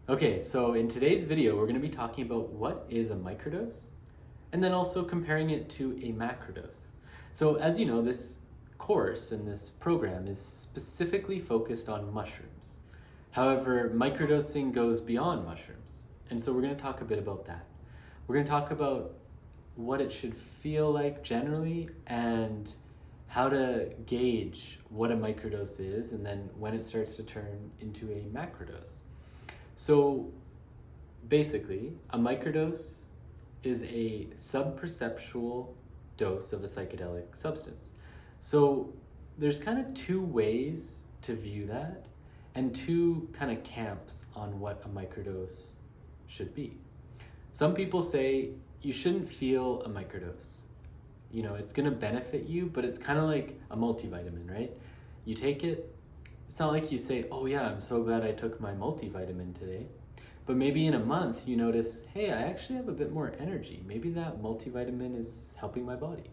Okay, so in today's video, we're going to be talking about what is a microdose and then also comparing it to a macrodose. So as you know, this course and this program is specifically focused on mushrooms. However, microdosing goes beyond mushrooms. And so we're going to talk a bit about that. We're going to talk about what it should feel like generally and how to gauge what a microdose is and then when it starts to turn into a macrodose. So basically, a microdose is a subperceptual dose of a psychedelic substance. So there's kind of two ways to view that and two kind of camps on what a microdose should be. Some people say you shouldn't feel a microdose. You know, it's going to benefit you, but it's kind of like a multivitamin, right? You take it, it's not like you say, oh yeah, I'm so glad I took my multivitamin today. But maybe in a month you notice, hey, I actually have a bit more energy. Maybe that multivitamin is helping my body.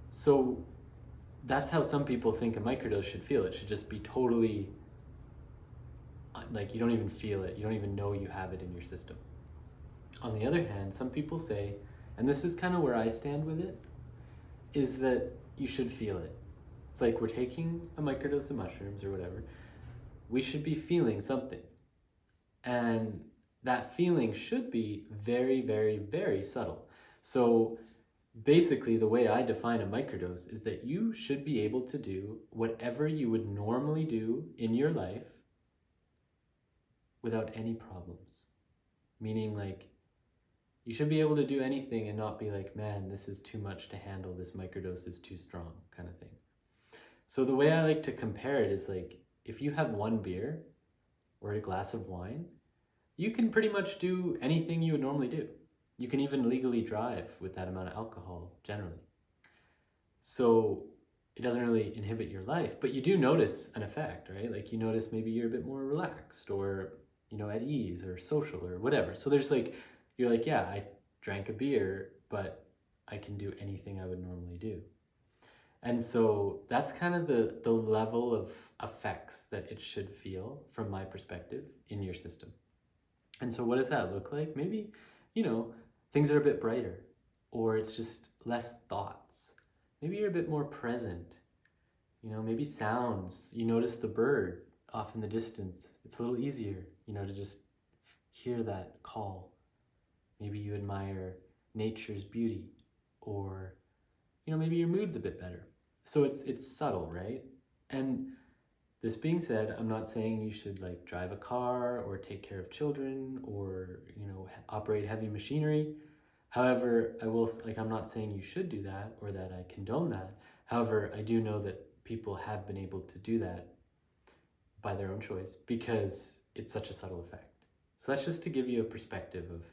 So that's how some people think a microdose should feel. It should just be totally like you don't even feel it. You don't even know you have it in your system. On the other hand, some people say, and this is kind of where I stand with it, is that you should feel it. It's like we're taking a microdose of mushrooms or whatever. We should be feeling something. And that feeling should be very, very, very subtle. So basically, the way I define a microdose is that you should be able to do whatever you would normally do in your life without any problems. Meaning, like, you should be able to do anything and not be like, man, this is too much to handle, this microdose is too strong, kind of thing. So the way I like to compare it is like, if you have one beer or a glass of wine, you can pretty much do anything you would normally do. You can even legally drive with that amount of alcohol, generally. So it doesn't really inhibit your life, but you do notice an effect, right? Like you notice maybe you're a bit more relaxed or, you know, at ease or social or whatever. So there's like, you're like, yeah, I drank a beer, but I can do anything I would normally do. And so that's kind of the level of effects that it should feel from my perspective in your system. And so what does that look like? Maybe, you know, things are a bit brighter, or it's just less thoughts. Maybe you're a bit more present. You know, maybe sounds. You notice the bird off in the distance. It's a little easier, you know, to just hear that call. Maybe you admire nature's beauty, or, you know, maybe your mood's a bit better. So it's subtle, right? And this being said, I'm not saying you should like drive a car or take care of children or, you know, operate heavy machinery. However, I'm not saying you should do that or that I condone that. However, I do know that people have been able to do that by their own choice because it's such a subtle effect. So that's just to give you a perspective of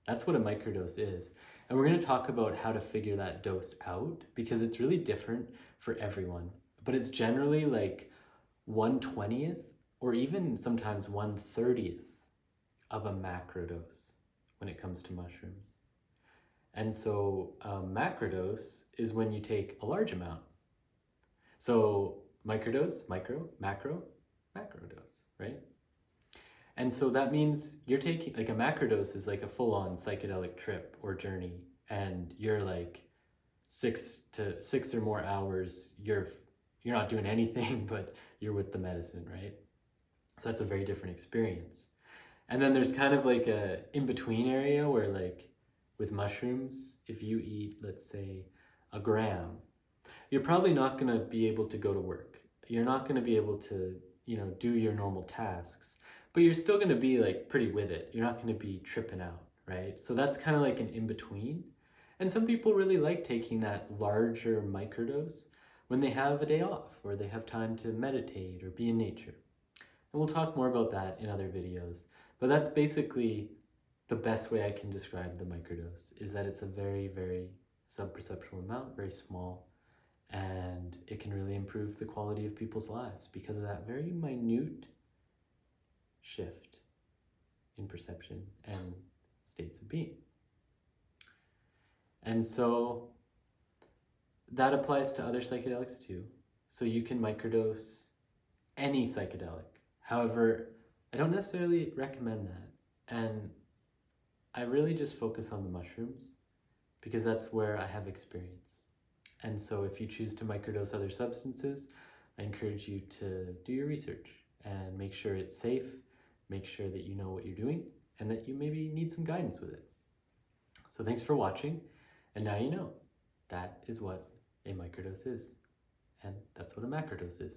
that's what a microdose is. And we're going to talk about how to figure that dose out because it's really different for everyone. But it's generally like 1/20th or even sometimes 1/30th of a macrodose when it comes to mushrooms. And so macrodose is when you take a large amount. So microdose, micro, macro, macrodose, right? And so that means you're taking, like a macrodose is like a full-on psychedelic trip or journey, and you're like 6 or more hours, you're not doing anything, but you're with the medicine, right? So that's a very different experience. And then there's kind of like a in-between area where like with mushrooms, if you eat, let's say, a gram, you're probably not going to be able to go to work. You're not going to be able to, you know, do your normal tasks, but you're still going to be like pretty with it. You're not going to be tripping out, right? So that's kind of like an in-between. And some people really like taking that larger microdose when they have a day off or they have time to meditate or be in nature. And we'll talk more about that in other videos. But that's basically the best way I can describe the microdose, is that it's a very, very subperceptual amount, very small, and it can really improve the quality of people's lives because of that very minute shift in perception and states of being. And so that applies to other psychedelics too. So you can microdose any psychedelic. However, I don't necessarily recommend that. And I really just focus on the mushrooms because that's where I have experience. And so if you choose to microdose other substances, I encourage you to do your research and make sure it's safe, make sure that you know what you're doing, and that you maybe need some guidance with it. So thanks for watching, and now you know that is what a microdose is, and that's what a macrodose is.